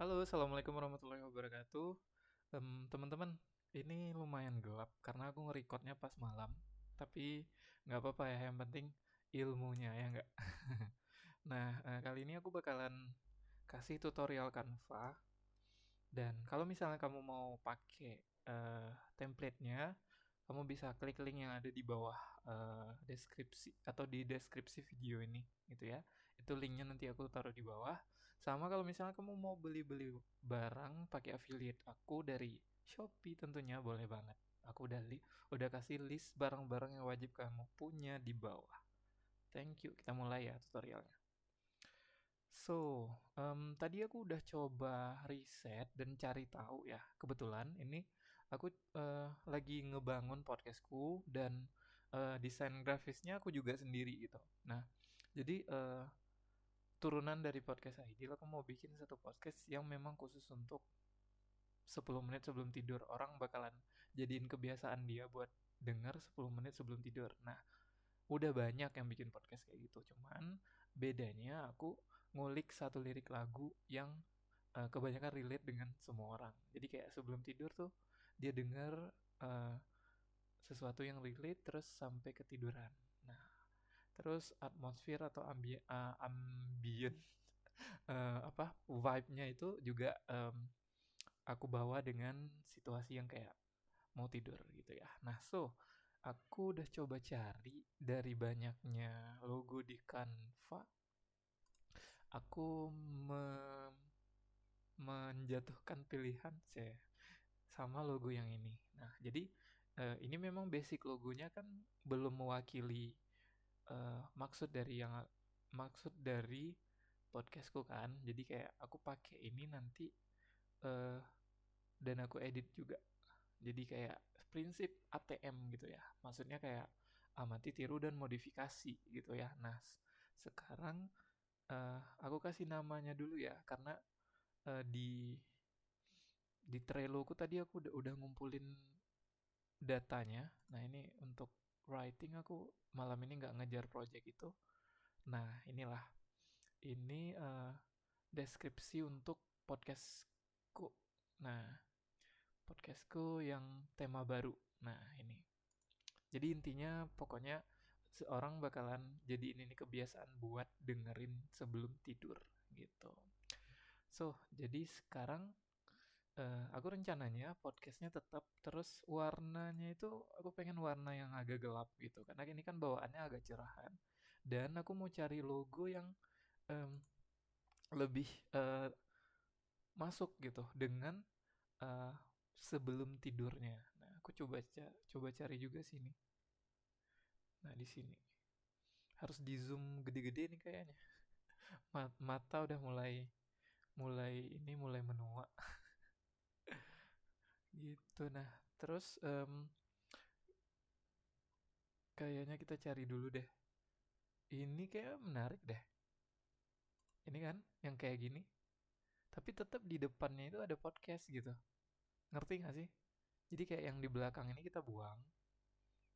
Halo, assalamualaikum warahmatullahi wabarakatuh. Teman-teman, ini lumayan gelap karena aku nge-recordnya pas malam. Tapi nggak apa-apa ya, yang penting ilmunya ya nggak. Nah, kali ini aku bakalan kasih tutorial Canva. Dan kalau misalnya kamu mau pakai template-nya, kamu bisa klik link yang ada di bawah deskripsi atau di deskripsi video ini, gitu ya. Itu linknya nanti aku taruh di bawah. Sama kalau misalnya kamu mau beli-beli barang pakai affiliate aku dari Shopee tentunya boleh banget. Aku udah kasih list barang-barang yang wajib kamu punya di bawah. Thank you. Kita mulai ya tutorialnya. Tadi aku udah coba riset dan cari tahu ya. Kebetulan ini aku lagi ngebangun podcastku dan desain grafisnya aku juga sendiri gitu. Nah, jadi turunan dari podcast Ideal aku mau bikin satu podcast yang memang khusus untuk 10 menit sebelum tidur. Orang bakalan jadiin kebiasaan dia buat denger 10 menit sebelum tidur. Nah, udah banyak yang bikin podcast kayak gitu, cuman bedanya aku ngulik satu lirik lagu yang kebanyakan relate dengan semua orang. Jadi kayak sebelum tidur tuh dia denger eh, sesuatu yang relate terus sampai ketiduran. Nah, terus atmosfer atau ambient apa vibe-nya itu juga aku bawa dengan situasi yang kayak mau tidur gitu ya. Nah, aku udah coba cari dari banyaknya logo di Canva, aku menjatuhkan pilihan saya sama logo yang ini. Nah, jadi ini memang basic logonya kan belum mewakili maksud dari podcastku kan. Jadi kayak aku pakai ini nanti eh, dan aku edit juga. Jadi kayak prinsip ATM gitu ya. Maksudnya kayak amati, tiru, dan modifikasi gitu ya. Nah, sekarang aku kasih namanya dulu ya, karena di Trello ku tadi aku udah ngumpulin datanya. Nah, ini untuk writing aku malam ini nggak ngejar project itu. Nah, inilah. Ini deskripsi untuk podcastku. Nah, podcastku yang tema baru. Nah, ini. Jadi intinya pokoknya seorang bakalan jadi ini kebiasaan buat dengerin sebelum tidur gitu. Jadi sekarang aku rencananya podcastnya tetap terus warnanya itu aku pengen warna yang agak gelap gitu karena ini kan bawaannya agak cerahan dan aku mau cari logo yang em, lebih masuk gitu dengan eh, sebelum tidurnya. Nah, aku coba cari juga sini. Nah, di sini harus di zoom gede-gede nih kayaknya. Mata udah mulai mulai mulai menua gitu. Nah, terus kayaknya kita cari dulu deh. Ini kayak menarik deh. Ini kan yang kayak gini. Tapi tetap di depannya itu ada podcast gitu. Ngerti gak sih? Jadi kayak yang di belakang ini kita buang.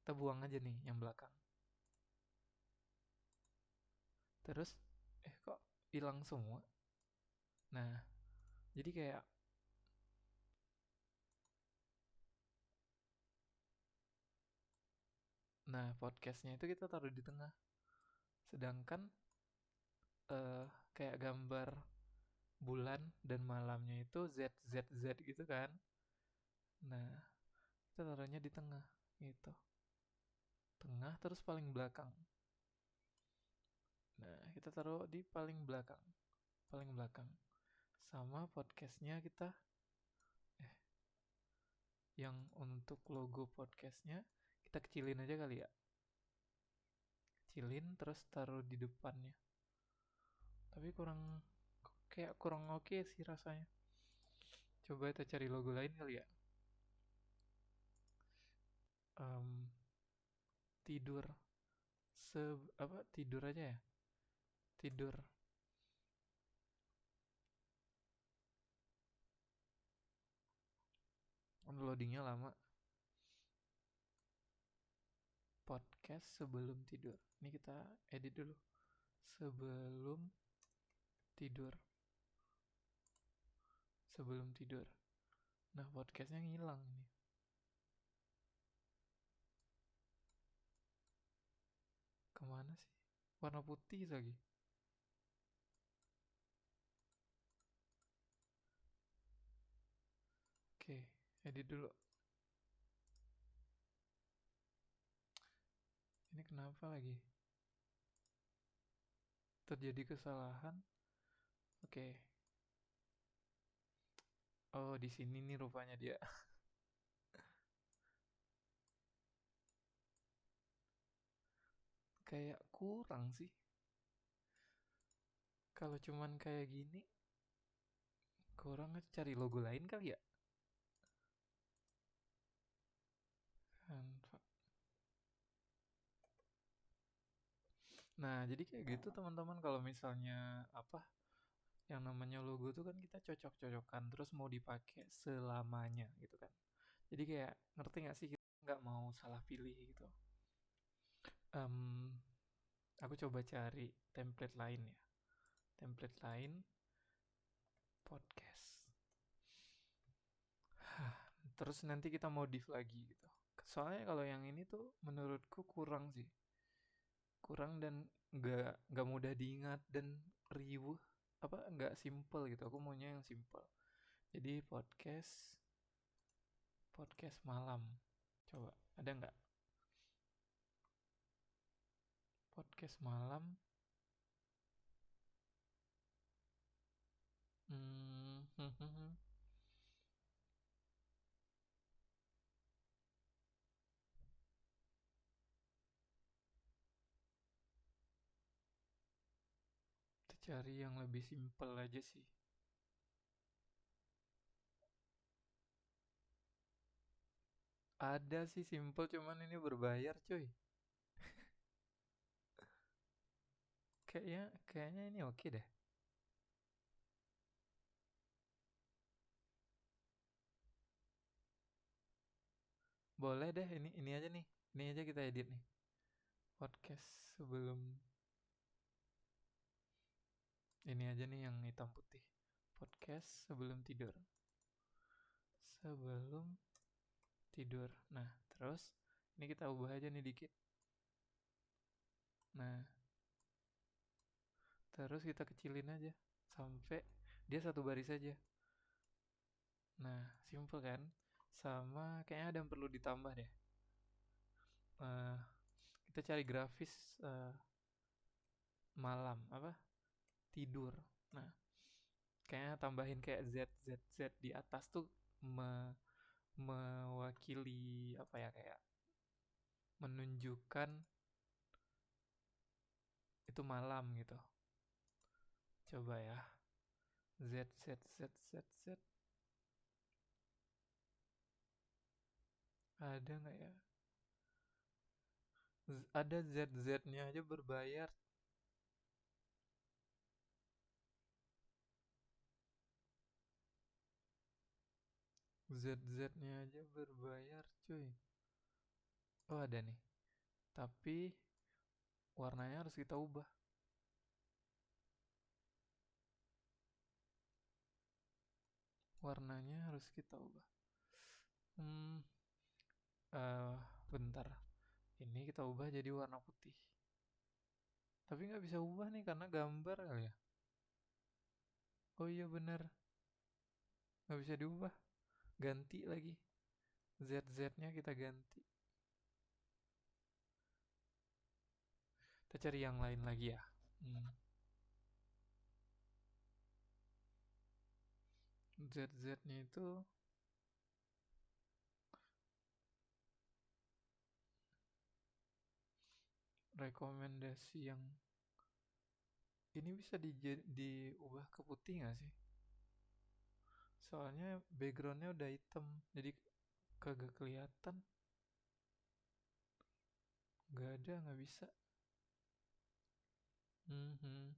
Kita buang aja nih yang belakang. Terus, kok hilang semua? Nah, jadi kayak, nah podcastnya itu kita taruh di tengah. Sedangkan eh kayak gambar bulan dan malamnya itu ZZZ gitu kan. Nah, kita taruhnya di tengah gitu. Tengah terus paling belakang. Nah, kita taruh di paling belakang. Paling belakang. Sama podcastnya kita, yang untuk logo podcastnya, kita kecilin aja kali ya. Kecilin terus taruh di depannya. Tapi kurang oke sih rasanya. Coba kita cari logo lain kali ya. Em, tidur. Apa tidur aja ya? Tidur. Loadingnya lama. Podcast sebelum tidur. Ini kita edit dulu. Sebelum tidur. sebelum tidur. Nah, podcastnya ngilang ini. Kemana sih? Warna putih lagi. Oke, edit dulu. Ini kenapa lagi? Terjadi kesalahan. Oke. Oh, di sini nih rupanya dia. Kayak kurang sih. Kalau cuman kayak gini, kurang cari logo lain kali ya? Canva. Nah, jadi kayak gitu teman-teman kalau misalnya apa yang namanya logo tuh kan kita cocok-cocokan terus mau dipakai selamanya gitu kan. Jadi kayak ngerti nggak sih kita nggak mau salah pilih gitu. Em, aku coba cari template lain ya. Template lain podcast. Terus nanti kita modif lagi gitu. Soalnya kalau yang ini tuh menurutku kurang sih. Kurang dan nggak mudah diingat dan riuh apa nggak simple gitu. Aku maunya yang simple. Jadi podcast podcast malam. Coba ada nggak podcast malam? Hmm, kita cari yang lebih simple aja sih. Ada sih simple cuman ini berbayar cuy. Kayaknya ini oke deh. Boleh deh ini aja nih. Ini aja kita edit nih. Podcast sebelum ini aja nih yang hitam putih. Podcast sebelum tidur. Sebelum tidur. Nah, terus ini kita ubah aja nih dikit. Nah, terus kita kecilin aja sampai dia satu baris aja. Nah, simple kan? Sama kayaknya ada yang perlu ditambah deh. Eh, kita cari grafis eh, malam apa? Tidur. Nah, kayaknya tambahin kayak Z Z Z di atas tuh mewakili apa ya kayak menunjukkan itu malam gitu. Coba ya. Z Z Z Z Z. Ada nggak ya? Ada Z Z-nya aja berbayar. Z Z-nya aja berbayar, cuy. Oh, ada nih. Tapi warnanya harus kita ubah. Warnanya harus kita ubah. Hmm, eh bentar. Ini kita ubah jadi warna putih. Tapi nggak bisa ubah nih karena gambar kali ya. Oh iya bener, nggak bisa diubah. Ganti lagi. Z-Z-nya kita ganti. Kita cari yang lain lagi ya. Hmm. Z-Z-nya itu rekomendasi yang ini bisa diubah ke putih nggak sih? Soalnya backgroundnya udah hitam, jadi kagak kelihatan. Nggak ada, nggak bisa. Mhm.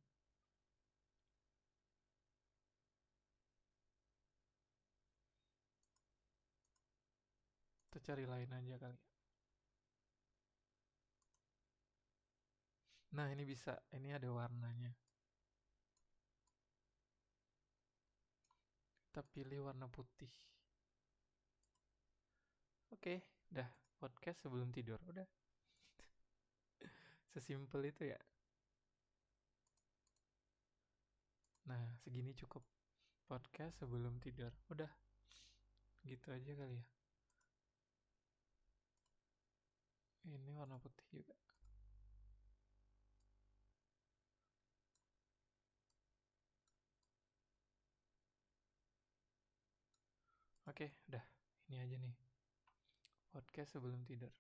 Kita cari lain aja kali. Nah ini bisa, ini ada warnanya. Kita Kita pilih warna putih. Oke, dah podcast sebelum tidur. Udah, sesimpel itu ya. Nah, segini cukup podcast sebelum tidur. Udah, gitu aja kali ya. Ini warna putih juga. Oke, udah. Ini aja nih. Podcast sebelum tidur.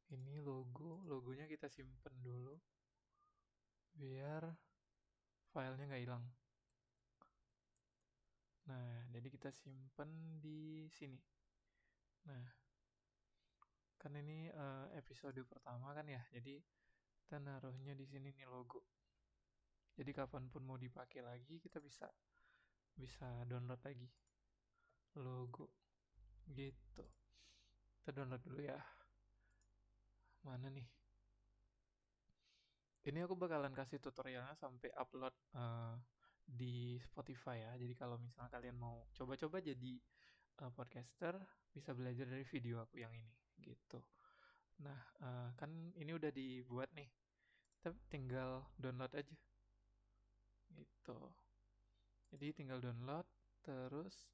Ini logonya kita simpen dulu biar filenya nggak hilang. Nah, jadi kita simpen di sini. Nah, kan ini episode pertama kan ya, jadi kita naruhnya di sini nih logo. Jadi kapanpun mau dipakai lagi kita bisa bisa download lagi logo gitu. Kita download dulu ya. Mana nih? Ini aku bakalan kasih tutorialnya sampai upload di Spotify ya. Jadi kalau misalnya kalian mau coba-coba jadi podcaster, bisa belajar dari video aku yang ini gitu. Nah, kan ini udah dibuat nih. Kita tinggal download aja gitu. Jadi tinggal download, terus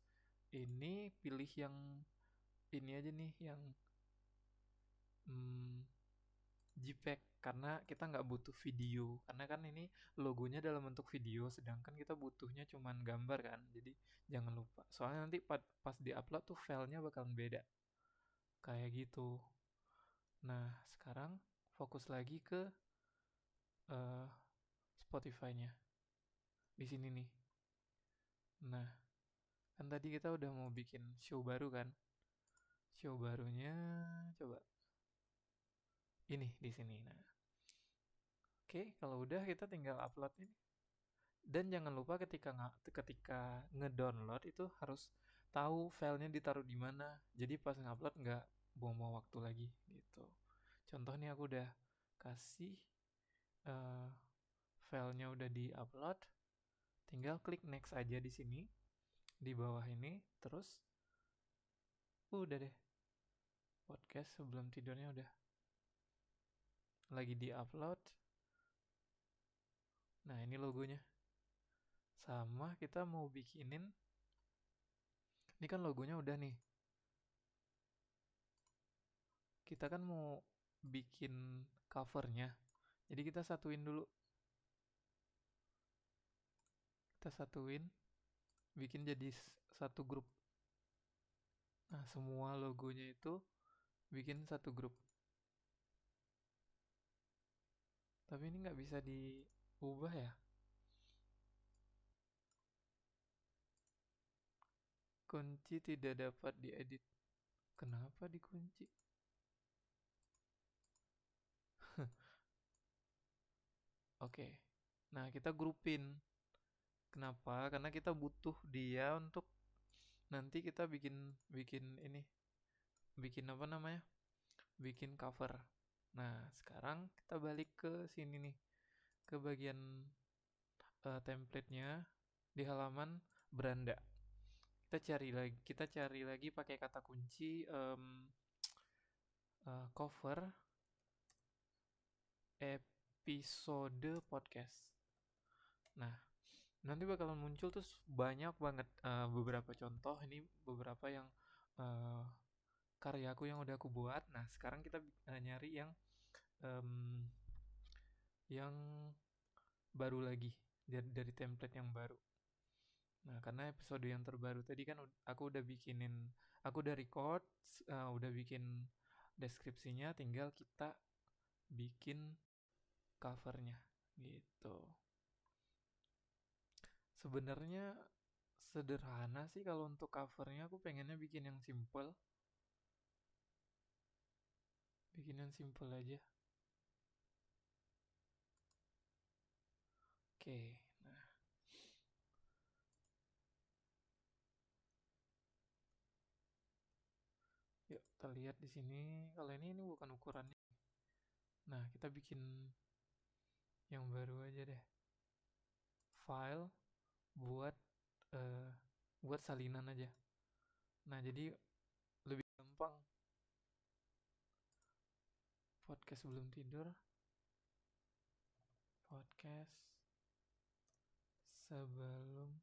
ini pilih yang ini aja nih, yang hmm, JPEG, karena kita nggak butuh video, karena kan ini logonya dalam bentuk video, sedangkan kita butuhnya cuman gambar kan, jadi jangan lupa, soalnya nanti pas di-upload tuh filenya bakalan beda, kayak gitu. Nah, sekarang fokus lagi ke uh, Spotify-nya, di sini nih. Nah, kan tadi kita udah mau bikin show baru kan, show barunya coba ini di sini. Nah, oke, kalau udah kita tinggal upload ini. Dan jangan lupa ketika ngedownload itu harus tahu filenya ditaruh di mana. Jadi pas ngupload nggak buang-buang waktu lagi gitu. Contoh nih aku udah kasih uh, filenya udah di-upload, tinggal klik next aja di sini di bawah ini, terus udah deh. Podcast sebelum tidurnya udah lagi di-upload. Nah, ini logonya. Sama kita mau bikinin, ini kan logonya udah nih. Kita kan mau bikin covernya. Jadi kita satuin dulu. Kita satuin, bikin jadi satu grup. Nah, semua logonya itu bikin satu grup. Tapi ini nggak bisa diubah ya. Kunci tidak dapat diedit. Kenapa dikunci? Oke. Nah, kita grupin. Kenapa? Karena kita butuh dia untuk nanti kita bikin bikin ini, bikin apa namanya? Bikin cover. Nah, sekarang kita balik ke sini nih, ke bagian template-nya di halaman beranda. Kita cari lagi pakai kata kunci cover episode podcast. Nah, nanti bakalan muncul terus banyak banget beberapa contoh, ini beberapa yang uh, karyaku yang udah aku buat. Nah, sekarang kita nyari um, yang baru lagi dari template yang baru. Nah, karena episode yang terbaru tadi kan aku udah bikinin, aku udah record, udah bikin deskripsinya, tinggal kita bikin covernya gitu. Sebenarnya sederhana sih kalau untuk covernya, aku pengennya bikin yang simple. Bikin yang simple aja. Oke, nah. Yuk, kita lihat di sini. Kalau ini bukan ukurannya. Nah, kita bikin yang baru aja deh. File buat eh, buat salinan aja. Nah, jadi lebih gampang podcast sebelum tidur, podcast sebelum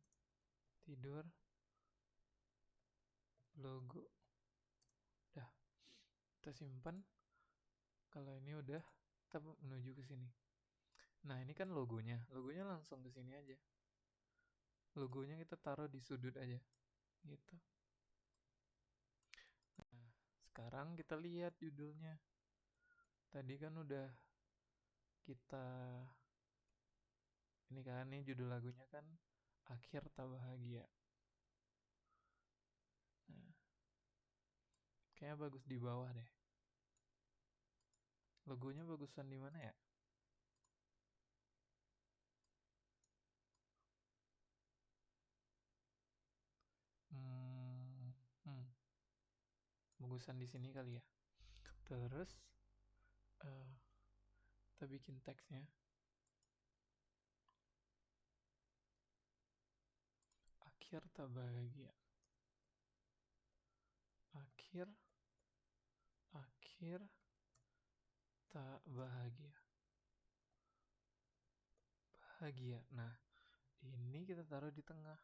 tidur, logo. Dah, kita simpan. Kalau ini udah, kita menuju ke sini. Nah, ini kan logonya. Logonya langsung ke sini aja. Logonya kita taruh di sudut aja. Gitu. Nah, sekarang kita lihat judulnya. Tadi kan udah kita ini kan nih judul lagunya kan Akhir Tak Bahagia. Nah, kayaknya bagus di bawah deh. Logonya bagusan di mana ya? Hmm, hmm, bagusan di sini kali ya. Terus eh kita bikin teksnya Akhir Tak Bahagia. Akhir akhir tak bahagia. Bahagia. Nah, ini kita taruh di tengah.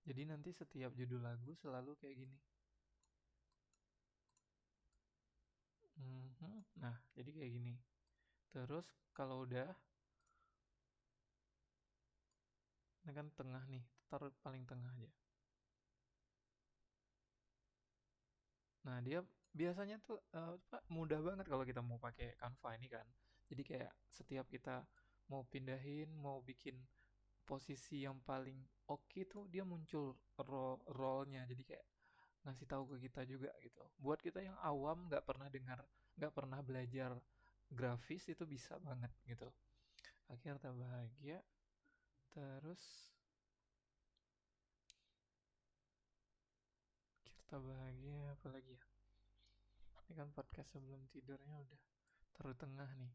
Jadi nanti setiap judul lagu selalu kayak gini. Nah, jadi kayak gini. Terus kalau udah, ini kan tengah nih, taruh paling tengah aja. Nah, dia biasanya tuh mudah banget kalau kita mau pakai Canva ini kan. Jadi kayak setiap kita mau pindahin, mau bikin posisi yang paling oke tuh dia muncul role-nya. Jadi kayak ngasih tahu ke kita juga gitu. Buat kita yang awam nggak pernah dengar, nggak pernah belajar grafis itu bisa banget gitu. Akhir Tak Bahagia. Terus Akhir Tak Bahagia apa lagi ya? Ini kan podcast sebelum tidurnya udah taruh tengah nih.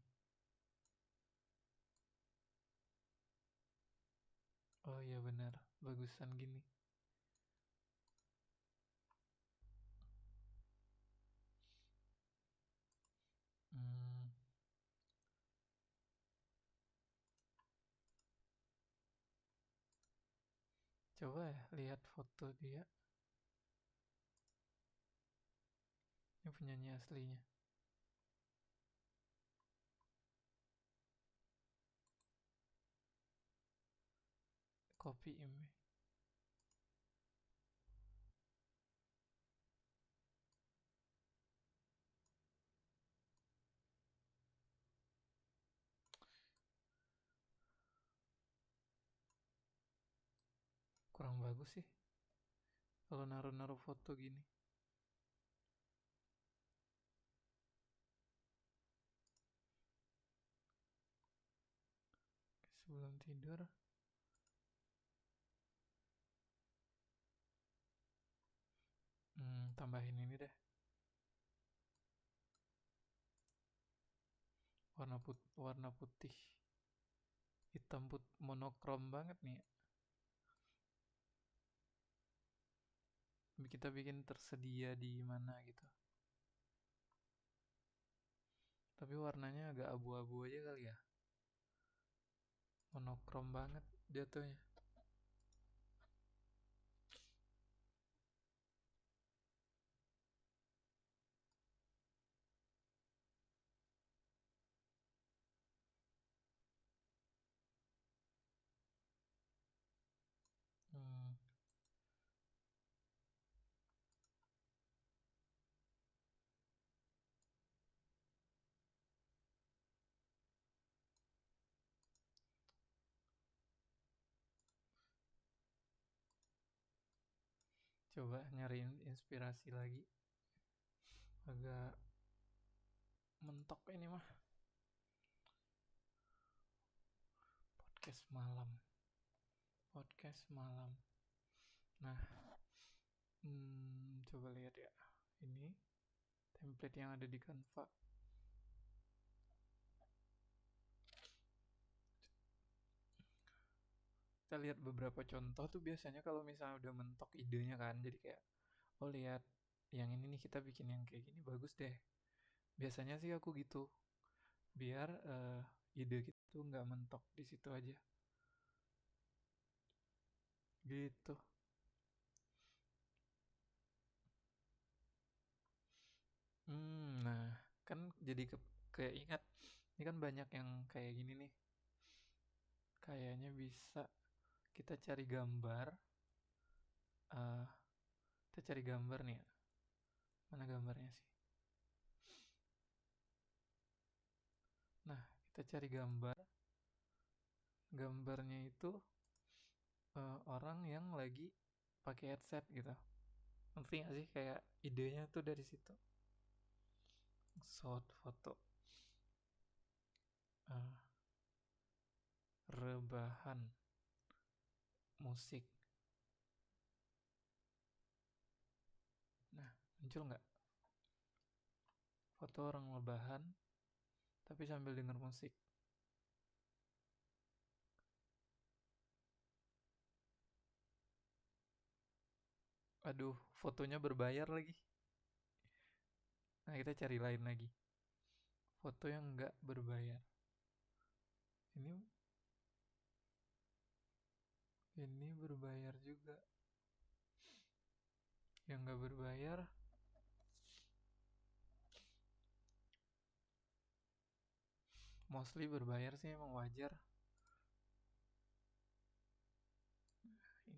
Oh iya benar, bagusan gini. Hmm, coba ya lihat foto dia. Ini penyanyi aslinya. Kopi ini. Kurang bagus sih kalau naruh-naruh foto gini. Sebelum tidur. Tambahin ini deh. Warna putih. Hitam monokrom banget nih. Kita bikin tersedia di mana gitu. Tapi warnanya agak abu-abu aja kali ya. Monokrom banget jatuhnya. Hmm, coba nyariin inspirasi lagi. Agak mentok ini mah. Podcast malam. Podcast malam. Nah, coba lihat ya. Ini template yang ada di Canva. kita lihat beberapa contoh tuh biasanya kalau misalnya udah mentok idenya kan, jadi kayak oh lihat yang ini nih kita bikin yang kayak gini bagus deh. Biasanya sih aku gitu, biar ide kita tuh nggak mentok di situ aja. Gitu. Nah kan jadi kayak ingat ini kan banyak yang kayak gini nih. Kayaknya bisa kita cari gambar. eh kita cari gambar nih ya. Mana gambarnya sih? Nah, kita cari gambar. Gambarnya itu orang yang lagi pakai headset gitu. Ngerti gak sih? Kayak idenya tuh dari situ. Shot foto. eh, Rebahan musik. Nah, muncul nggak? Foto orang rebahan tapi sambil denger musik. Aduh, fotonya berbayar lagi. Nah, kita cari lain lagi. Foto yang nggak berbayar. Ini ini berbayar juga. Yang nggak berbayar mostly berbayar sih emang wajar.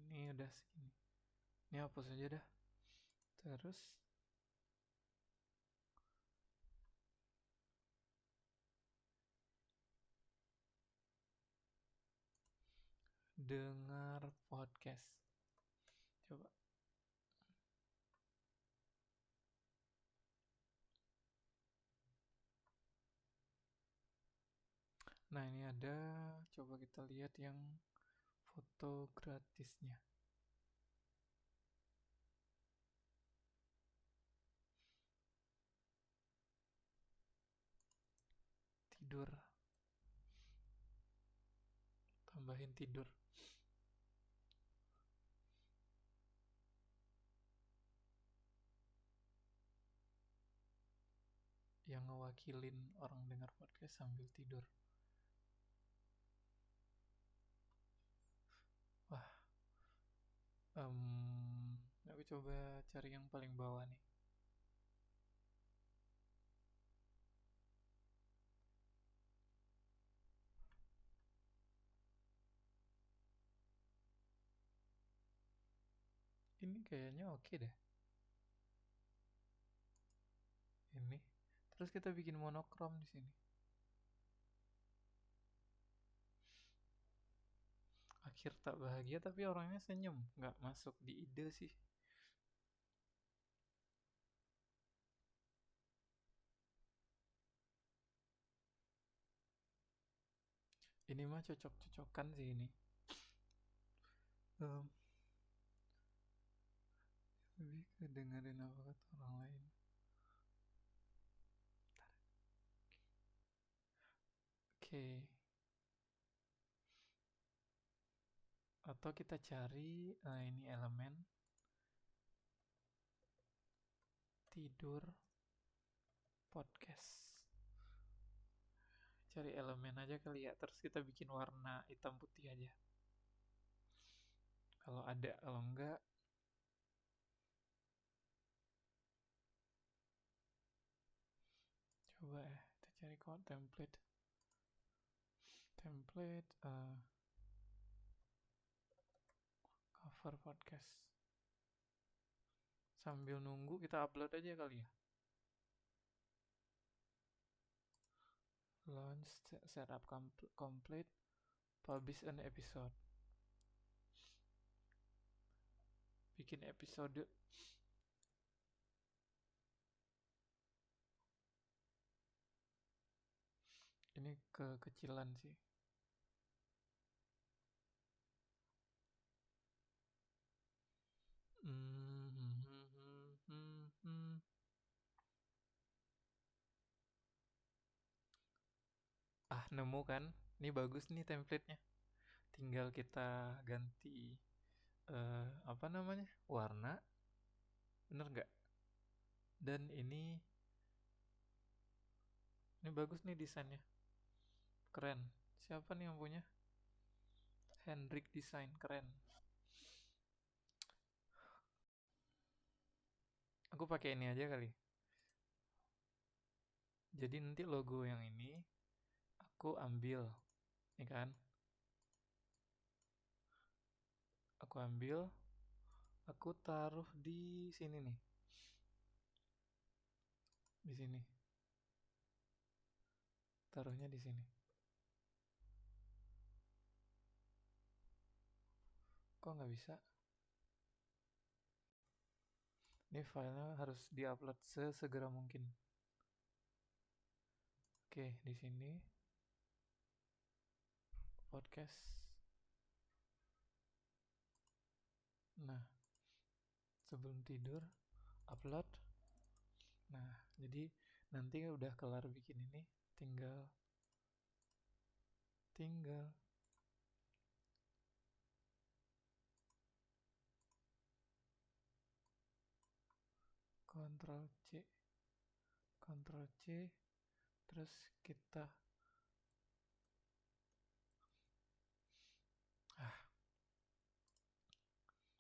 Ini udah segini. Ini hapus aja dah. Terus dengar podcast. Coba. Nah, ini ada. Coba kita lihat yang foto gratisnya. Tidur. Tambahin tidur. Yang ngewakilin orang dengar podcast sambil tidur. Wah, aku coba cari yang paling bawah nih. Ini kayaknya oke deh. Ini. Terus kita bikin monokrom di sini. Akhir tak bahagia tapi orangnya senyum. Nggak masuk di ide sih. Ini mah cocok-cocokan sih ini. Um, Lebih ke dengerin apa kata orang lain. Oke. Atau kita cari ini elemen tidur podcast. Cari elemen aja kali ya. Terus kita bikin warna hitam putih aja. Kalau ada, kalau enggak coba ya kita cari kok template cover podcast. Sambil nunggu kita upload aja kali ya. Launch setup complete, publish an episode. Bikin episode. Ini kekecilan sih. Ah, nemu kan? Ini bagus nih template-nya. tinggal kita ganti apa namanya, warna, bener nggak? Dan ini bagus nih desainnya, keren. Siapa nih yang punya? Hendrik Design, keren. Aku pakai ini aja kali. Jadi nanti logo yang ini aku ambil, ya kan? Aku ambil, aku taruh di sini nih, di sini. Taruhnya di sini. Kok nggak bisa? Ini filenya harus diupload sesegera mungkin. Oke, di sini podcast. Nah, sebelum tidur upload. Nah, jadi nanti udah kelar bikin ini, tinggal tinggal Ctrl C, Ctrl C, terus kita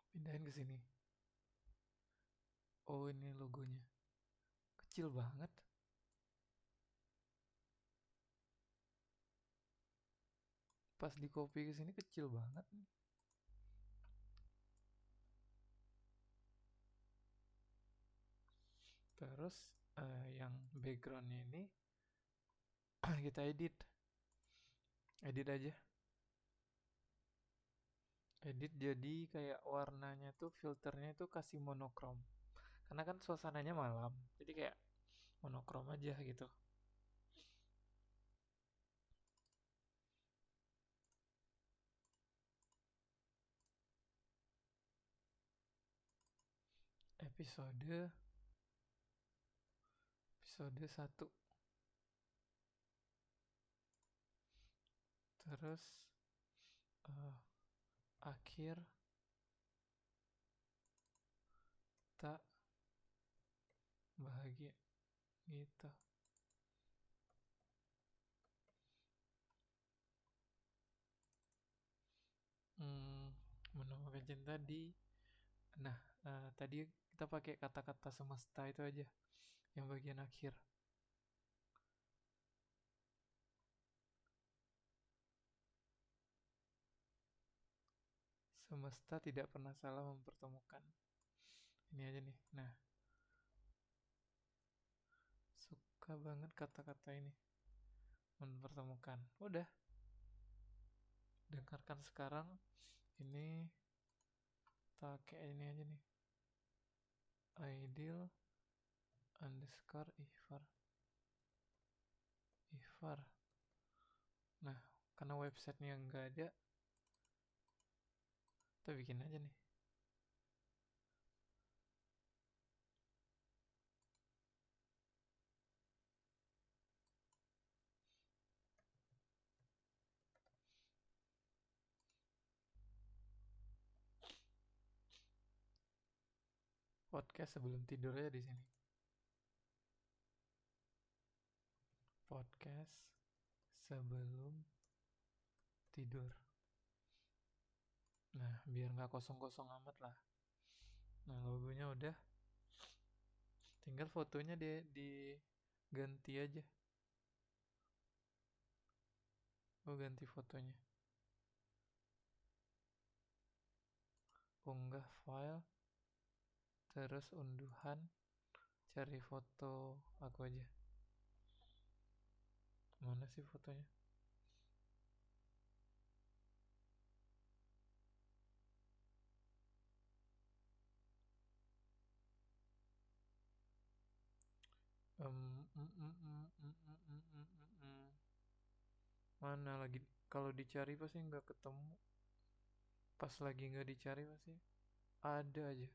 pindahin ke sini. Oh, ini logonya. Kecil banget. Pas di copy ke sini kecil banget. Terus yang backgroundnya ini kita edit aja. Edit jadi kayak warnanya tuh filternya tuh kasih monokrom. Karena kan suasananya malam, jadi kayak monokrom aja gitu. Episode episode 1. Terus eh, akhir tak bahagia gitu. Hmm, menemukan cinta di. Nah, tadi kita pakai kata-kata semesta itu aja, yang bagian akhir. Semesta tidak pernah salah mempertemukan. Ini aja nih. Nah, suka banget kata-kata ini. Mempertemukan. Udah, dengarkan sekarang. Ini pakai ini aja nih. Ideal underscore Ihfar. Ihfar. Nah, karena websitenya nggak ada, kita bikin aja nih. Podcast sebelum tidur aja di sini. Podcast sebelum tidur. Nah, biar nggak kosong-kosong amat lah. Nah, logonya udah. Tinggal fotonya diganti aja. Gue ganti fotonya. Unggah file. Terus unduhan. Cari foto aku aja. Mana sih fotonya? Mana lagi? Kalau dicari pasti nggak ketemu. Pas lagi nggak dicari pasti ada aja.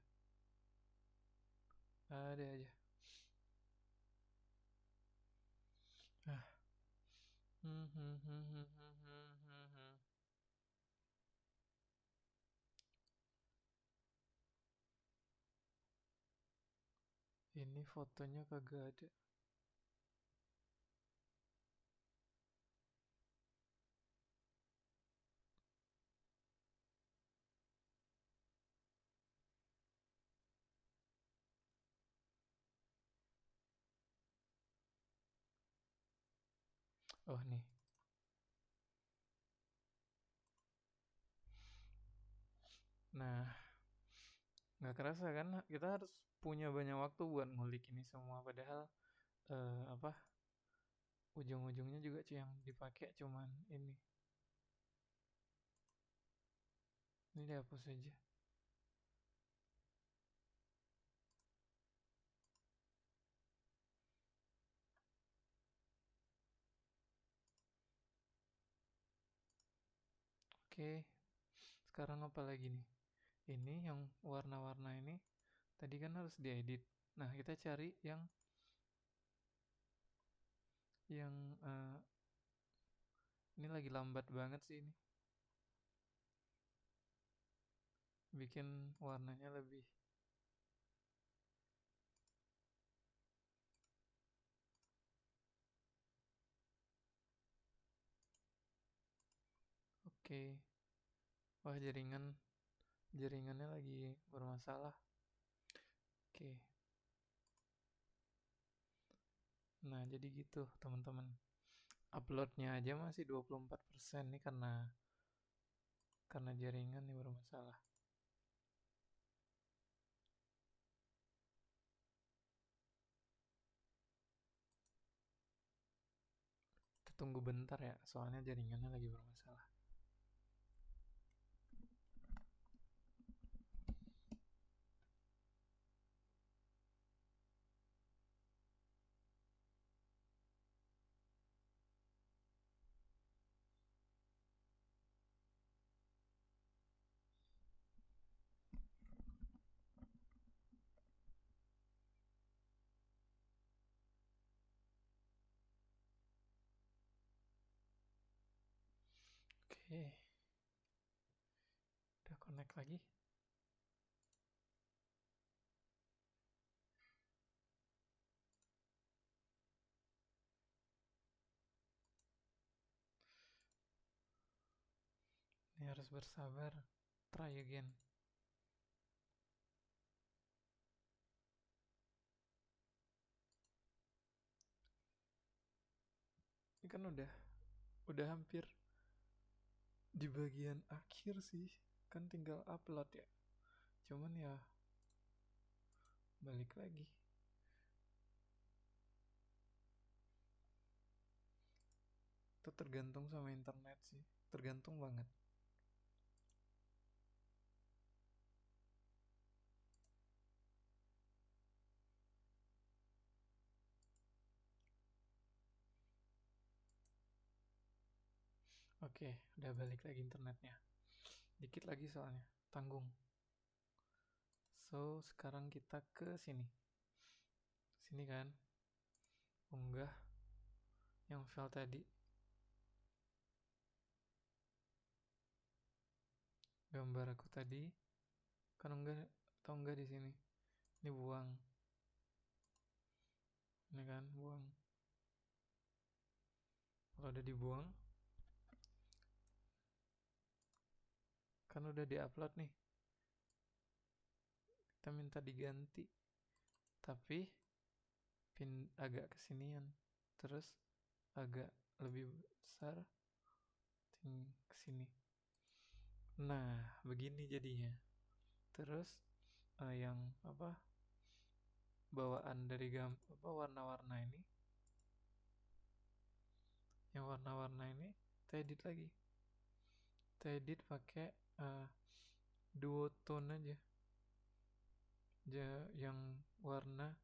Ada aja. Ah. Ini fotonya kagak ada. Oh nih. Nah, nggak kerasa kan kita harus punya banyak waktu buat ngulik ini semua. Padahal apa ujung-ujungnya juga yang dipakai cuman ini. Ini dihapus aja. Oke, sekarang apa lagi nih? Ini yang warna-warna ini tadi kan harus diedit. Nah, kita cari yang ini lagi lambat banget sih ini. Bikin warnanya lebih. Oke. Wah, jaringannya lagi bermasalah. Oke. Nah, jadi gitu, teman-teman. Uploadnya aja masih 24% nih karena jaringan nih bermasalah. Kita tunggu bentar ya, soalnya jaringannya lagi bermasalah. Oke, udah connect lagi. Ini harus bersabar. Try again. Ini kan udah hampir di bagian akhir sih. Kan tinggal upload ya. Cuman ya balik lagi. Itu tergantung sama internet sih. Tergantung banget. Oke, udah balik lagi internetnya. Dikit lagi soalnya. Tanggung. So, sekarang kita ke sini. Sini kan. Unggah yang file tadi. Gambar aku tadi. Kan unggah atau enggak di sini. Ini buang. Ini kan, buang. Kalau udah dibuang, kan udah diupload nih. Kita minta diganti. Tapi agak kesinian. Terus agak lebih besar kesini. Nah, begini jadinya. Terus yang apa bawaan dari warna-warna ini, yang warna-warna ini kita edit lagi. Kita edit pakai duotone aja. Yang warna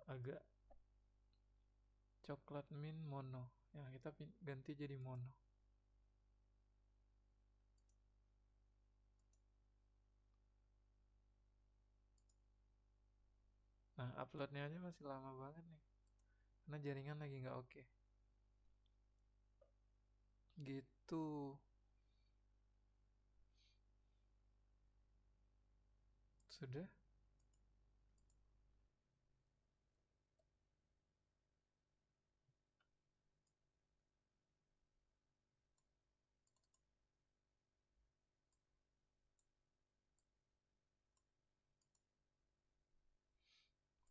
agak coklat mint mono. Yang kita ganti jadi mono. Nah, uploadnya aja masih lama banget nih. Karena jaringan lagi nggak oke. Gitu. Sudah?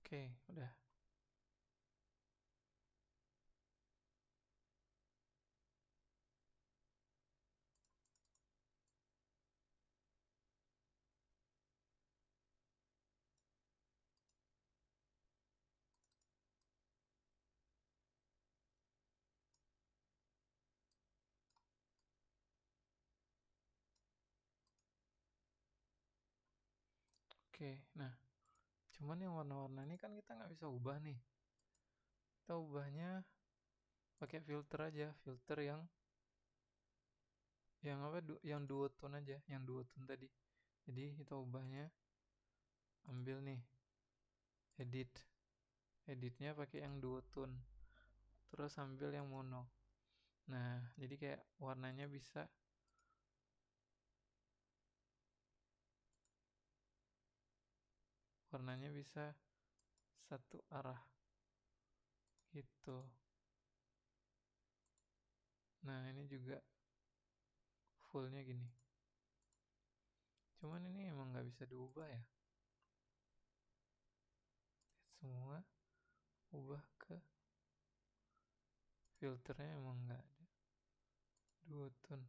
Oke, udah. Oke, nah cuman yang warna-warna ini kan kita nggak bisa ubah nih. Kita ubahnya pakai filter aja, filter yang apa? Yang duotone aja, yang duotone tadi. Jadi kita ubahnya, ambil nih, editnya pakai yang duotone, terus ambil yang mono. Nah, jadi kayak warnanya bisa satu arah gitu. Nah, ini juga fullnya gini. Cuman ini emang nggak bisa diubah ya. Semua ubah ke filternya emang nggak ada duotone.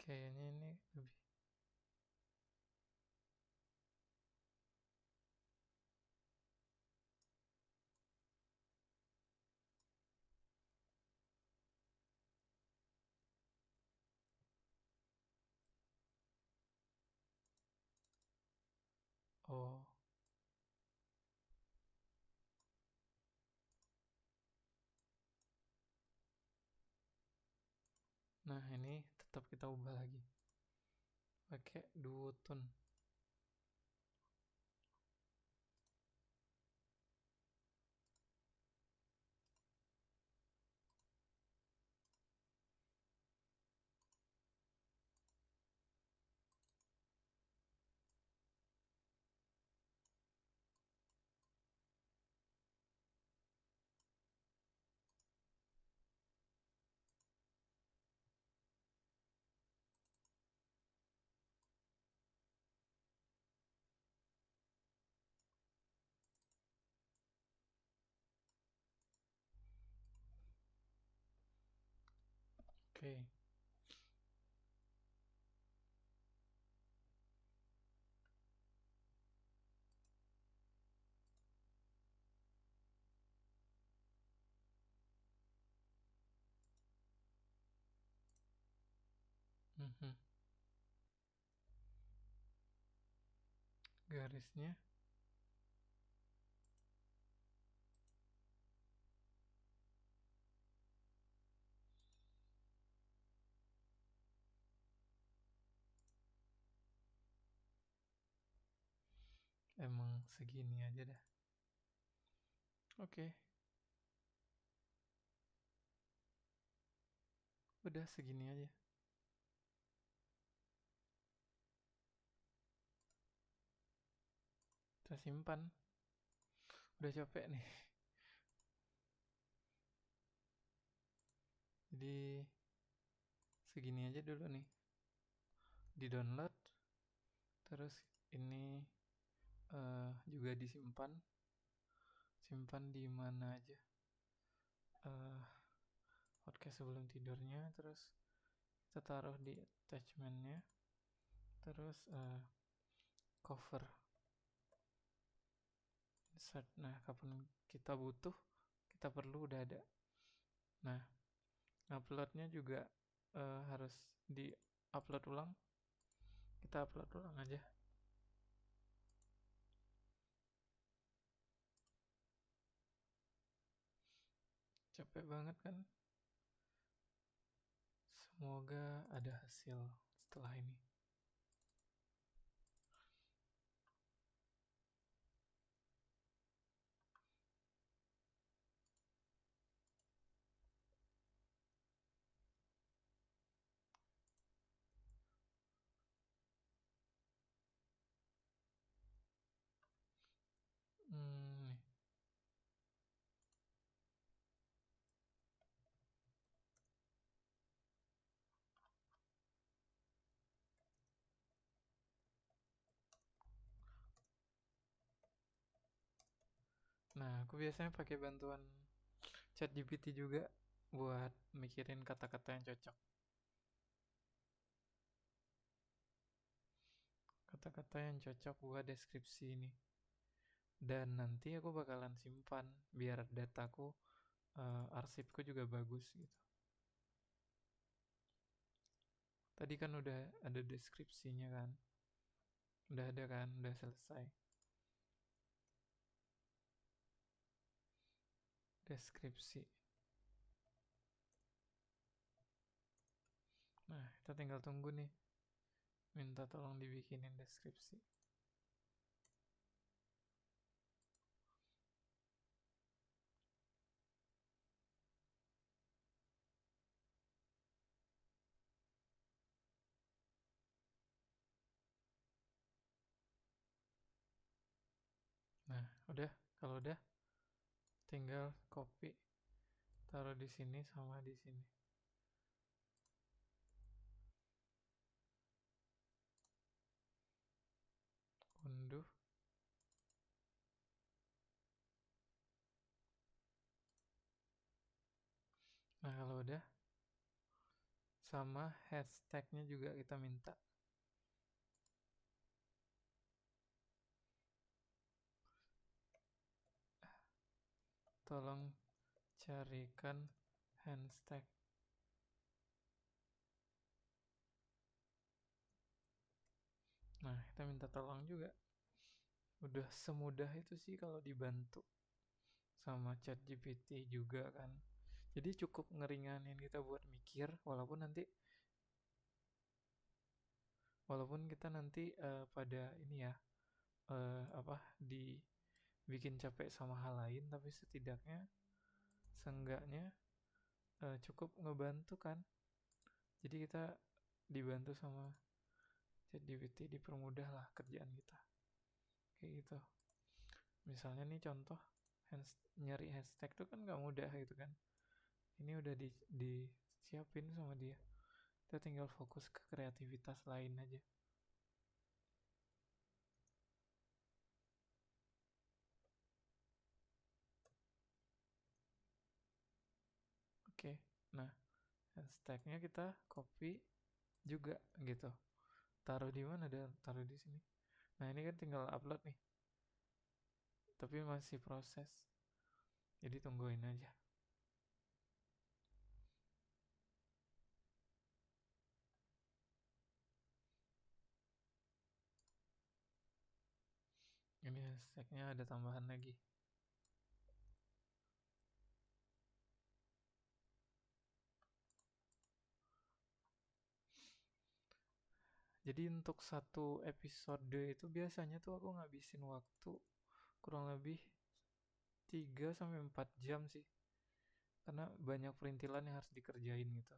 Kayaknya ini lebih. Oh, nah ini tetap kita ubah lagi pakai duotone. Oke. Mhm. Garisnya emang segini aja dah. Oke, udah segini aja. Kita simpan. Udah capek nih. Jadi segini aja dulu nih. Di download. Terus ini juga disimpan. Simpan di mana aja. eh Podcast sebelum tidurnya. Terus kita taruh di attachmentnya. Terus cover. Insert. Nah, kapan kita butuh, kita perlu udah ada. Nah, uploadnya juga harus di upload ulang. Kita upload ulang aja. Capek banget kan? Semoga ada hasil setelah ini. Nah, aku biasanya pakai bantuan ChatGPT juga buat mikirin kata-kata yang cocok. Kata-kata yang cocok buat deskripsi ini. Dan nanti aku bakalan simpan biar dataku, arsipku juga bagus gitu. Tadi kan udah ada deskripsinya kan. Udah ada kan, udah selesai. Deskripsi. Nah, kita tinggal tunggu nih. Minta tolong dibikinin deskripsi. Nah, udah. Kalau udah, tinggal copy, taruh di sini sama di sini. Unduh. Nah, kalau udah, sama hashtagnya juga kita minta. Tolong carikan hashtag. Nah, kita minta tolong juga. Udah semudah itu sih kalau dibantu sama ChatGPT juga kan. Jadi cukup ngeringanin kita buat mikir, walaupun kita nanti pada ini ya, apa, dibikin capek sama hal lain, tapi seenggaknya cukup ngebantu kan. Jadi kita dibantu sama ChatGPT, dipermudah lah kerjaan kita kayak gitu. Misalnya nih contoh, nyari hashtag tuh kan nggak mudah gitu kan. Ini udah disiapin sama dia, kita tinggal fokus ke kreativitas lain aja. Oke, nah hashtagnya kita copy juga gitu, taruh di mana, dan taruh di sini. Nah, ini kan tinggal upload nih, tapi masih proses, jadi tungguin aja. Ini hashtagnya ada tambahan lagi. Jadi untuk satu episode itu biasanya tuh aku ngabisin waktu kurang lebih 3 sampai 4 jam sih. Karena banyak perintilan yang harus dikerjain gitu.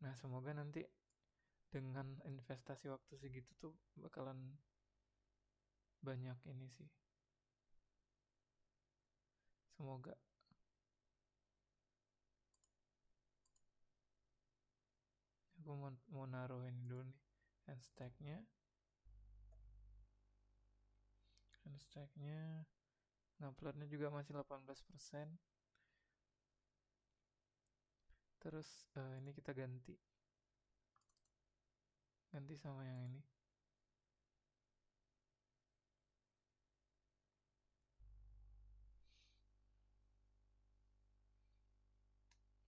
Nah, semoga nanti dengan investasi waktu segitu tuh bakalan banyak ini sih. Semoga. Aku mau naruh ini dulu nih. Hashtagnya. Hashtagnya. Nguploadnya juga masih 18%. Terus ini kita ganti. Ganti sama yang ini.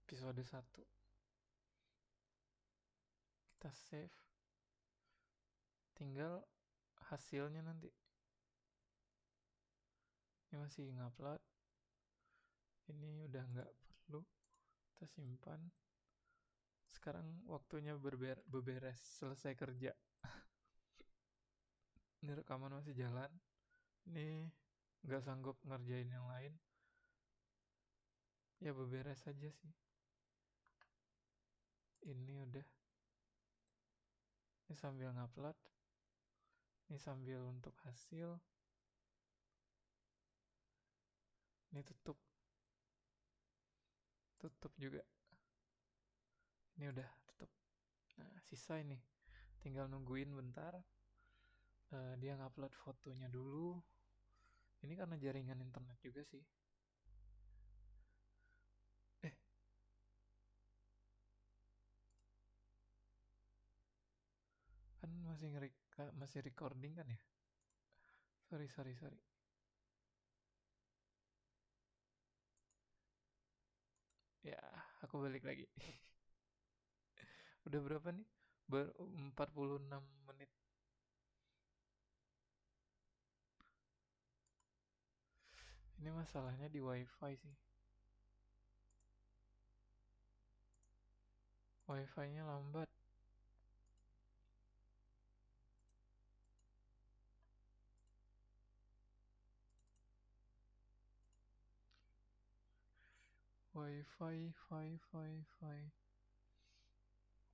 Episode 1. Kita save. Tinggal hasilnya nanti. Ini masih ngupload. Ini udah nggak perlu. Kita simpan. Sekarang waktunya beberes, selesai kerja. Ini rekaman masih jalan. Ini nggak sanggup ngerjain yang lain. Ya beberes aja sih. Ini udah. Ini sambil ngupload. Ini sambil untuk hasil. Ini tutup. Tutup juga. Ini udah tutup. Nah, sisa ini. Tinggal nungguin bentar. Dia ngupload fotonya dulu. Ini karena jaringan internet juga sih. Eh, kan masih recording kan ya? Sorry, sorry, sorry. Ya, aku balik lagi. Udah berapa nih? 46 menit. Ini masalahnya di wifi sih. Wifi-nya lambat.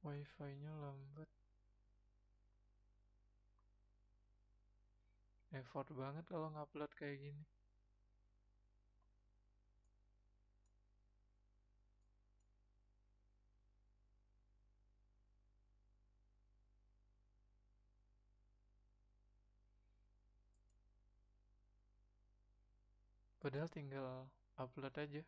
Wifi-nya lambat. Effort banget kalau ngupload kayak gini. Padahal tinggal upload aja.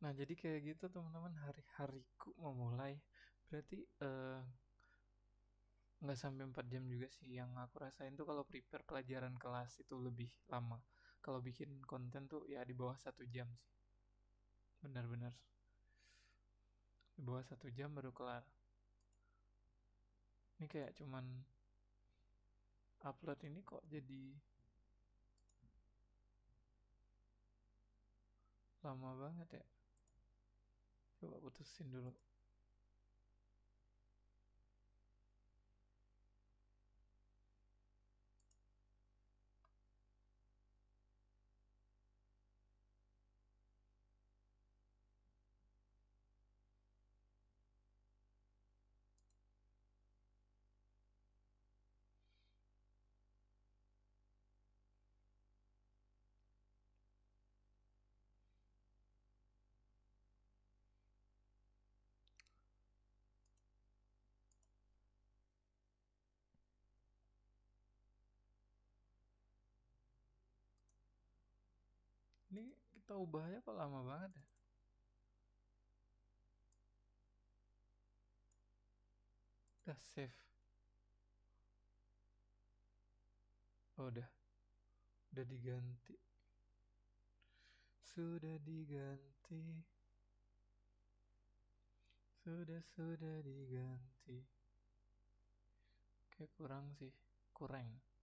Nah, jadi kayak gitu teman-teman, hari-hariku mau mulai. Berarti nggak sampai 4 jam juga sih. Yang aku rasain tuh kalau prepare pelajaran kelas itu lebih lama. Kalau bikin konten tuh ya di bawah 1 jam sih. Benar-benar di bawah 1 jam baru kelar. Ini kayak cuman upload ini kok jadi lama banget ya. Coba putusin dulu. Ini kita ubahnya kok lama banget ya. Udah save. Oh, udah diganti. Sudah diganti. Sudah diganti. Kayak kurang sih. Kurang.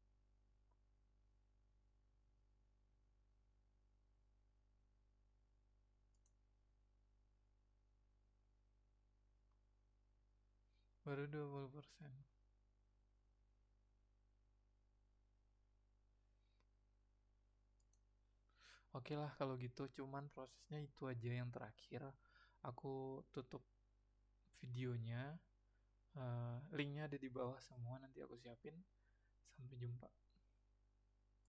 Baru 20%. Oke lah kalau gitu, cuman prosesnya itu aja yang terakhir. Aku tutup videonya. Linknya ada di bawah semua, nanti aku siapin. Sampai jumpa.